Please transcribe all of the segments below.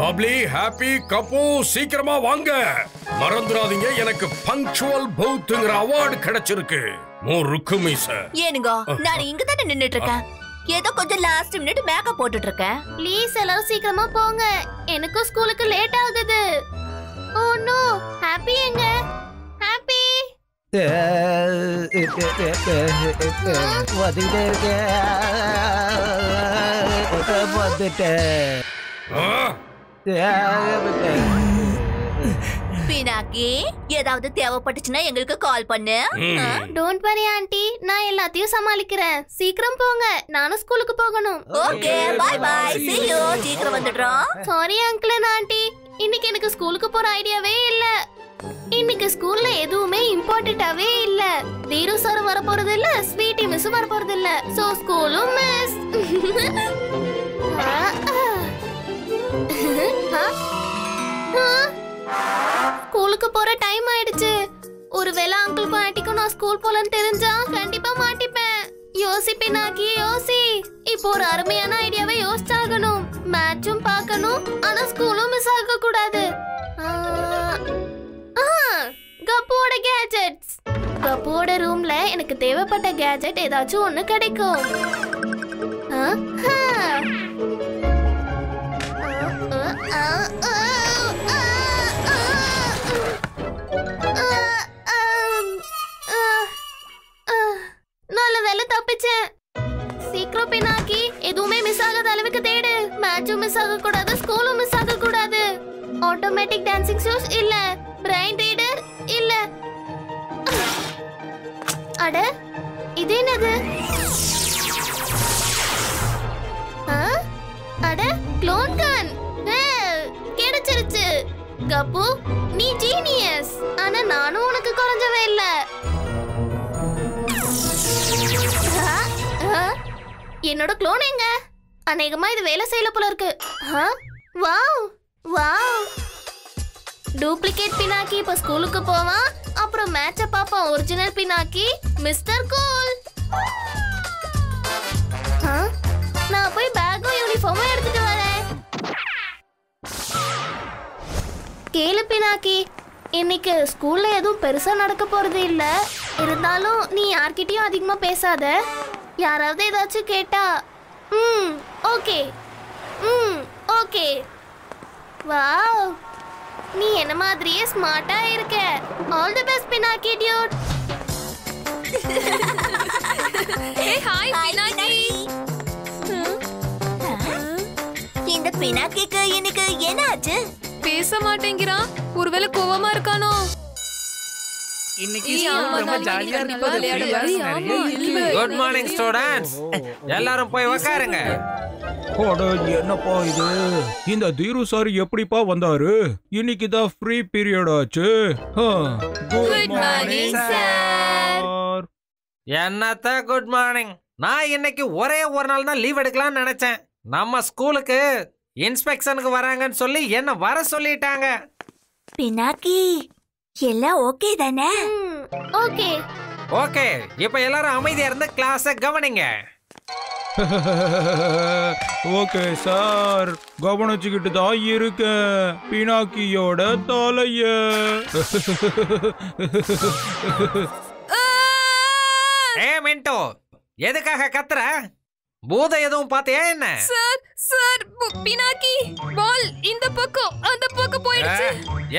Bubbly, happy, cup சீக்கிரமா வாங்க. மறந்துடாதீங்க, எனக்கு பங்க்சுவல் பௌத்ங்கிற அவார்டு கிடைச்சிருக்கு. ஏனுங்க, நான் இங்க தானே நின்னுட்டு இருக்கேன். ஏதோ கொஞ்சம் லாஸ்ட் மினிட் மேக்கப் போட்டுட்டு இருக்கேன். ப்ளீஸ் எல்லாரும் சீக்கிரமா போங்க, எனக்கும் ஸ்கூலுக்கு லேட் ஆகுது. ஓ நோ, ஹாப்பி எங்க? ஹாப்பி வந்துட்டே இருக்கேன். பினாக்கி, ஏதாவது தேவைப்பட்டுச்சுன்னா எங்களுக்கு கால் பண்ணு. டோன்ட் வரி ஆண்டி, நான் எல்லாத்தையும் சமாளிக்கிறேன். சீக்கிரம் போங்க, நானும் ஸ்கூலுக்கு போகணும். Okay, bye bye, see you. சீக்கிரம் வந்துடுறோம். சாரி அங்கிள் அண்ட் ஆண்டி, இன்னைக்கு எனக்கு ஸ்கூலுக்கு போற ஐடியாவே இல்ல. இன்னைக்கு ஸ்கூல்ல எதுவுமே இம்பார்ட்டன்டாவே இல்ல. தீரு சார் வர போறது இல்ல, ஸ்வீட்டி மிஸ் வர போறது இல்ல. சோ ஸ்கூலும் மிஸ். ஸ்கூலுக்கு போற டைம் ஆயிடுச்சு. ஒருவேளை அங்கிளுக்கும் ஆண்டிக்கும் நான் ஸ்கூல் போலன்னு தெரிஞ்சா கண்டிப்பா மாட்டிப்பேன். யோசி பினாக்கி, யோசி. இப்போ ஒரு அருமையான ஐடியாவை யோசிச்சாகணும். மேட்சும் பார்க்கணும், ஆனா ஸ்கூலும் மிஸ் ஆக கூடாது. கப்புவோட கேஜெட்ஸ். கப்புவோட ரூம்ல எனக்கு தேவைப்பட்ட கேஜெட் ஏதாச்சும் ஒண்ணு கிடைக்கும். நல்ல வேலை தப்பிச்சேன். சீக்கிரம் பினாக்கி, எதுவுமே மிஸ் ஆகாத அளவுக்கு தேடு. மேட்சும் மிஸ் ஆக கூடாது, ஸ்கூலும் மிஸ் ஆக கூடாது. ஆட்டோமேட்டிக் டான்சிங் ஷூஸ் இல்ல, பிரைன் ரீடர் இல்ல. அட, இது என்னது? அட, க்ளோன் கன். கிடைச்சிருச்சு. கப்பு, நீ ஜீனியஸ். ஆனா நானும் உனக்கு குறைஞ்சவே இல்ல. என்னோட க்ளோன் எங்க? அநேகமா இது வேலை செய்யல போல இருக்கு. Wow wow. டூப்ளிகேட் பினாக்கி இப்ப ஸ்கூலுக்கு போவான். அப்புறம் மேட்ச பாப்போம். Original Pinaki mister cool. நான் போய் பேக்கும் யூனிஃபார்மும் எடுத்துட்டு வரேன். கேளு பினாக்கி, இன்னைக்கு ஸ்கூல்ல எதுவும் பெருசா நடக்க போறது இல்ல. இருந்தாலும் நீ யார்கிட்டயும் அதிகமா பேசாத. யாராவது ஏதாச்சும் கேட்டா ஓகே ஓகே. வாவ், நீ என்ன மாதிரியே ஸ்மார்ட்டா இருக்க. All the best Pinaki Dude. Hey hi Pinaki. இந்த பினாக்கிக்கு எனக்கு என்னாச்சு? பேச மாட்டேங்கிறான். ஒருவேளை கோவமா இருக்கானோ? இன்னைக்கு ரொம்ப ஜாலியா இருக்கு. குட் மார்னிங் ஸ்டூடண்ட்ஸ், எல்லாரும் போய் உட்காருங்க. என்னப்பா இது? இந்த தீரு சார் எப்படிப்பா வந்தாரு? இன்னைக்கு தான் ஃப்ரீ பீரியட் ஆச்சு. Good morning sir. என்னத்த குட் மார்னிங்? நான் இன்னைக்கு ஒரே ஒரு நாள் தான் லீவ் எடுக்கலாம்னு நினைச்சேன். நம்ம ஸ்கூலுக்கு இன்ஸ்பெக்ஷனுக்கு வராங்கன்னு சொல்லி என்ன வர சொல்லிட்டாங்க. பினாக்கி, எல்லாம் ஓகே தானே? ஓகே ஓகே, இப்போ எல்லாரும் அமைதியா இருந்து கிளாஸை கவனிங்க. ஓகே சார், கவனிச்சுக்கிட்டு தான் இருக்கேன். பினாக்கியோட தலைய. ஏ மின்டோ, எதுக்காக கத்துற? பூதம் எதுவும் பாத்தியா என்ன? சார் சார், பினாக்கி பால் இந்த பக்கம் அந்த பக்கம் போயிடுச்சு.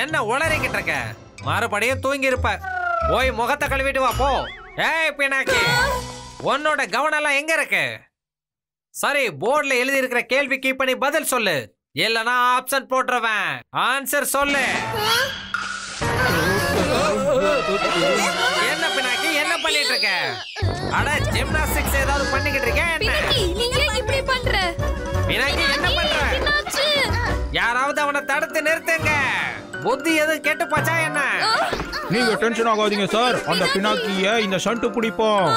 என்ன உளறிக்கிட்டு இருக்க? மறுபடியும் தூங்கி இருப்ப. போய் முகத்தை கழுவிட்டு வா போ. ஏய் பினாக்கி, உன்னோட கவனம் எல்லாம் எங்க இருக்கு? சரி, போர்ட்ல எழுதி இருக்கிற கேள்விக்கு இப்ப நீ பதில் சொல்லு, இல்லனா ஆப்ஷன் போட்டுருவேன். ஆன்சர் சொல்லு. என்ன பினாக்கி, என்ன பண்ணிட்டு இருக்க? அட, ஜிம்னாஸ்டிக்ஸ் ஏதாவது பண்ணிக்கிட்டு இருக்க என்ன? நீ ஏன் இப்படி பண்ற? பினாக்கி என்ன பண்ற? யாராவது அவனை தடுத்து நிறுத்துங்க. புத்தி எதுவும் கெட்டு போச்சா என்ன? நீங்க டென்ஷன் ஆகாதீங்க சார். அந்த பினாக்கிய இந்த ஷண்ட் பிடிப்போம்.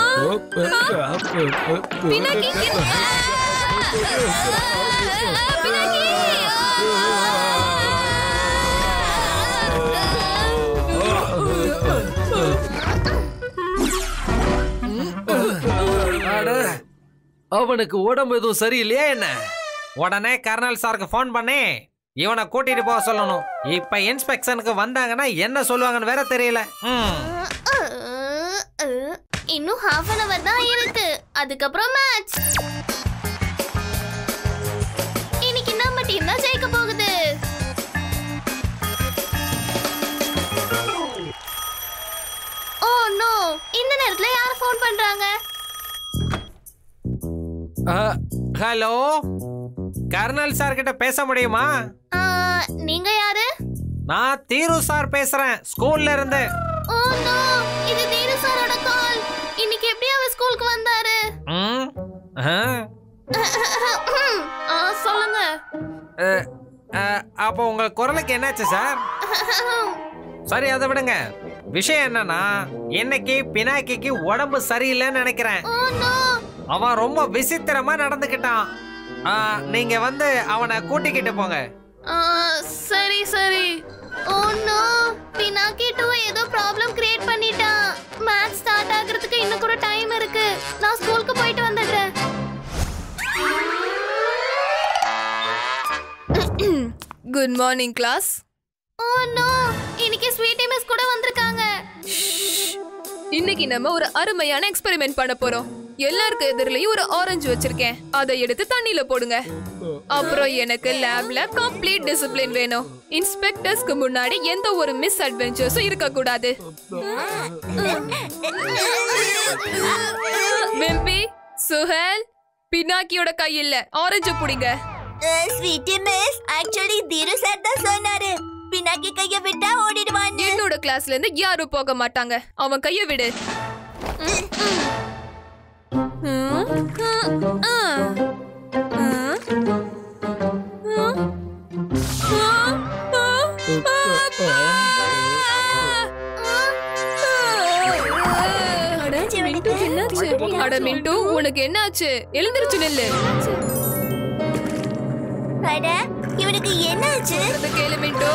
அவனுக்கு உடம்பு எதுவும் சரியில்லையா என்ன? உடனே கர்னல் சாருக்கு போன் பண்ணி இவனை கூட்டிட்டு போக சொல்லணும். இப்ப இன்ஸ்பெக்ஷனுக்கு வந்தாங்கன்னா என்ன சொல்லுவாங்கன்னு வேற தெரியல. இன்னும் half an hour தான் இருக்கு. அதுக்கப்புறம் மேட்ச். இன்னைக்கு நம்ம டீம் தான் ஜெயிக்க போகுது. ஓ நோ, இந்த நேரத்துல யார் ஃபோன் பண்றாங்க? ஹலோ, கர்னல் சார் கிட்ட பேச முடியுமா? நீங்க யாரு? நான் தீரு சார் பேசுறேன், ஸ்கூல்ல இருந்து. ஓ நோ, இது தீரு சாரோட கால். இன்னைக்கு எப்படி அவர் ஸ்கூலுக்கு வந்தாரு? சொல்லுங்க. அப்போ உங்க குரலுக்கு என்னாச்சு சார்? சரி, அதை விடுங்க. விஷயம் என்னன்னா, இன்னைக்கு பினாக்கிக்கு உடம்பு சரியில்லைன்னு நினைக்கிறேன். ஓ நோ, அவன் ரொம்ப விசித்திரமா நடந்துக்கிட்டான். நீங்க வந்து அவனை கூட்டிக்கிட்டு போங்க. சரி சரி. ஓ நோ, பினாக்கி 2 ஏதோ ப்ராப்ளம் கிரியேட் பண்ணிட்டான். மேட்ச் ஸ்டார்ட் ஆகிறதுக்கு இன்னும் கூட டைம் இருக்கு. நான் ஸ்கூலுக்கு போயிட்டு வந்துடுறேன். Good morning class. Oh no, இன்னைக்கு ஸ்வீட்டி மிஸ் கூட வந்திருக்காங்க. இன்னைக்கு நம்ம ஒரு அருமையான எக்ஸ்பெரிமெண்ட் பண்ண போறோம். எல்லாருக்கும் எதிரிலையும் ஒரு ஆரஞ்சு வச்சிருக்கேன். அதை எடுத்து தண்ணியில போடுங்க. அப்புறம் எனக்கு லேப்ல கம்ப்ளீட் டிசிப்ளின் வேணும். இன்ஸ்பெக்டர்ஸ்க்கு முன்னாடி எந்த ஒரு மிஸ் அட்வென்ச்சர்ஸும் இருக்க கூடாது. வெம்பி, சுஹேல், பினாக்கியோட கையில ஆரஞ்சு புடிங்க. ஸ்வீட்டி மிஸ், ஆக்சுவலி தீரு சார் தான் சொன்னாரு பினாக்கி கைய விட்டா ஓடிடுவான்னு. என்னோட கிளாஸ்ல இருந்து யாரும் போக மாட்டாங்க. அவன் கைய விடு. அட மிண்டு, உனக்கு என்னாச்சு? எழுந்திருச்சு நில்லு. அட, இவனுக்கு என்னாச்சு? கேளு மிண்டு,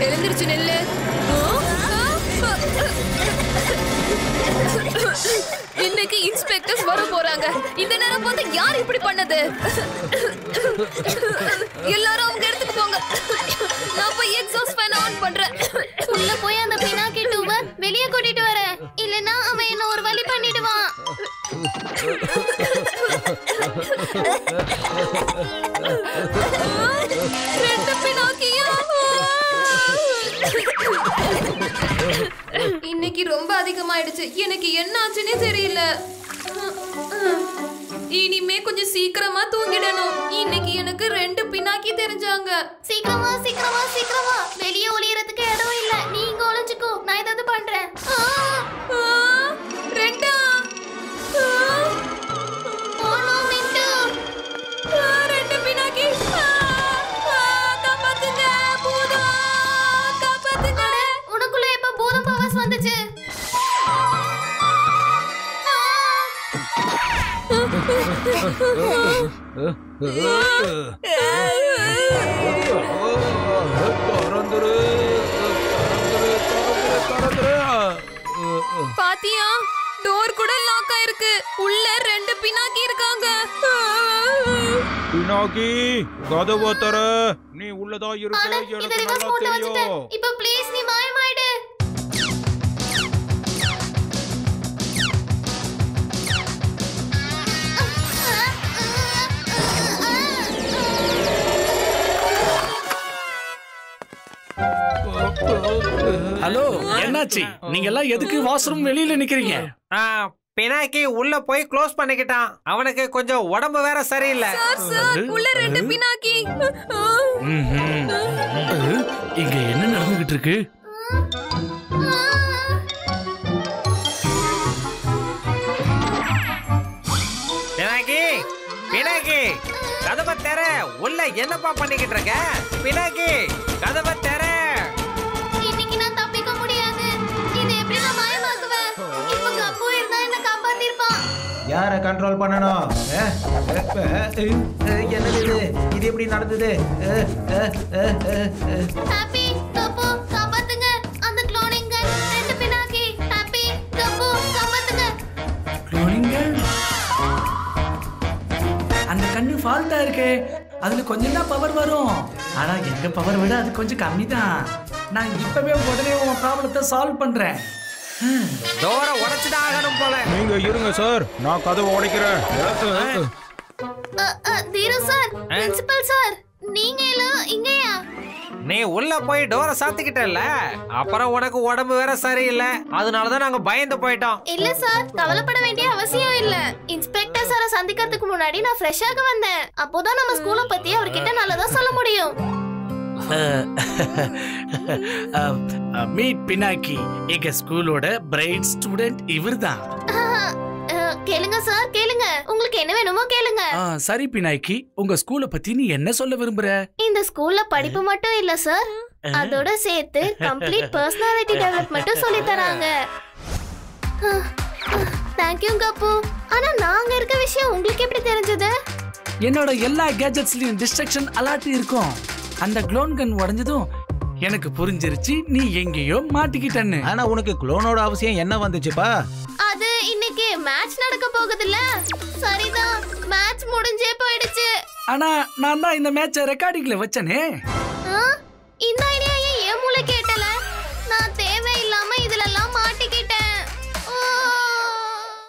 எழுந்திருச்சு நில்லு. இன்னைக்கு இன்ஸ்பெக்டர்ஸ் வர போறாங்க. இந்த நேரம் பார்த்து யார் இப்படி பண்ணது? எல்லாரும் அவங்க இடத்துக்கு போங்க. நான் போய் எக்ஸாஸ்ட் ஃபேன் ஆன் பண்றேன். உள்ள போய் அந்த பினாக்கி 2 வெளியே கூட்டிட்டு வரேன். இல்லனா அவன் என்ன ஒரு வழி பண்ணிடுவான். ரெண்டு பினாக்கியா? இன்னைக்கு ரொம்ப அதிகமாயிடுச்சு. எனக்கு என்ன ஆச்சுன்னே தெரியல. இனிமே கொஞ்சம் சீக்கிரமா தூங்கிடணும். இன்னைக்கு எனக்கு 2 பினாக்கி தெரிஞ்சாங்க. சீக்கிரமா சீக்கிரமா சீக்கிரமா. வெளியே ஒளியறதுக்கு இடம் இல்ல. நீ இங்க ஒளிஞ்சுக்கோ, நான் ஏதாவது பண்றேன். 2 ஓ நோ மிண்டு, 2 பினாக்கி. காப்பாத்துங்க, பூதம் காப்பாத்துங்க. உனக்குள்ள எப்ப பூதம் பவர்ஸ் வந்துச்சு? பாத்தியா, டோர் கூட லாக் ஆயிருக்கு. உள்ள 2 பினாக்கி இருக்காங்க. பினாக்கி, கதவை தர. நீ உள்ளதா இருக்க, எனக்கு நல்லா தெரியும். இப்ப ப்ளீஸ் நீ மாயமாயிடு. ஹலோ, என்னாச்சு? நீங்க எல்லாம் எதுக்கு வாஷ்ரூம் வெளியில நிக்கிறீங்க? பினாக்கி உள்ள போய் க்ளோஸ் பண்ணிக்கிட்டான். அவனுக்கு கொஞ்சம் உடம்பு வேற சரியில்லை. உள்ள 2 பினாக்கி. இங்க என்ன நடந்துகிட்டு இருக்கு? பினாக்கி, பினாக்கி, கதவை தெர. உள்ள என்னப்பா பண்ணிக்கிட்டு இருக்க? பினாக்கி, கதவை தெர. இன்னைக்கு நான் தப்பிக்க முடியாது. இதை எப்படி நான் மாயமாக்குவேன்? இப்ப கப்பு இருந்தா என்ன காப்பாத்திருப்பான். யாரை கண்ட்ரோல் பண்ணணும்? என்னது இது? இது எப்படி நடந்தது? ஹாப்பி, கப்பு காப்பாத்துங்க. அந்த க்ளோனிங் கன் 2 பினாக்கி. ஹாப்பி, கப்பு காப்பாத்துங்க. அந்த கண்ணு ஃபால்ட்டா இருக்கே. அதுல கொஞ்சம் தான் பவர் வரும். ஆனா எங்க பவர் விட அது கொஞ்சம் கம்மி தான். நான் இப்பவே உடனே உன் ப்ராப்ளத்தை சால்வ் பண்றேன். டோரை உடைச்சுதான் ஆகணும் போல. நீங்க இருங்க சார், நான் கதவை உடைக்கிறேன். தீரு சார், பிரின்சிபல் சார், நீங்க எல்லாம் இங்கயா? நீ உள்ள போய் டோரை சாத்திக்கிட்டல, அப்புறம் உனக்கு உடம்பு வேற சரியில்லை, அதனாலதான் நாங்க பயந்து போயிட்டோம். இல்ல சார், கவலைப்பட வேண்டிய அவசியம் இல்ல. இன்ஸ்பெக்டர் சாரை சந்திக்கிறதுக்கு முன்னாடி நான் ஃப்ரெஷ்ஷாக வந்தேன். அப்போதான் நம்ம ஸ்கூலை பத்தி அவர்கிட்ட நல்லதா சொல்ல முடியும். மீட் பினாக்கி, எங்க ஸ்கூலோட பிரைட் ஸ்டூடெண்ட் இவர்தான். கேளுங்க சார், கேளுங்க. உங்களுக்கு என்ன வேணுமோ கேளுங்க. சரி பினாக்கி, உங்க ஸ்கூலை பத்தி நீ என்ன சொல்ல விரும்புற? இந்த ஸ்கூல்ல படிப்பு மட்டும் இல்ல சார், அதோட சேர்த்து கம்ப்ளீட் பர்சனாலிட்டி டெவலப்மெண்ட் சொல்லி தராங்க. Thank you cup. ஆனா நாங்க இருக்க விஷயம் உங்களுக்கு எப்படி தெரிஞ்சது? என்னோட எல்லா கேஜெட்ஸ்லயும் டிஸ்ட்ரக்ஷன் அலர்ட் இருக்கும். அந்த க்ளோன் கன் உடைஞ்சதும் எனக்கு புரிஞ்சிருச்சு நீ எங்கேயோ மாட்டிக்கிட்டன்னு. ஆனா உனக்கு க்ளோனோட அவசியம் என்ன வந்துச்சுப்பா? அது இன்னைக்கு மேட்ச் நடக்க போகுதுல்ல. சரிதான், மேட்ச் முடிஞ்சே போயிடுச்சு. ஆனா நான் தான் இந்த மேட்சை ரெக்கார்டிங்ல வச்சனே. இந்த ஐடியா ஏன் மூளை கேட்டல?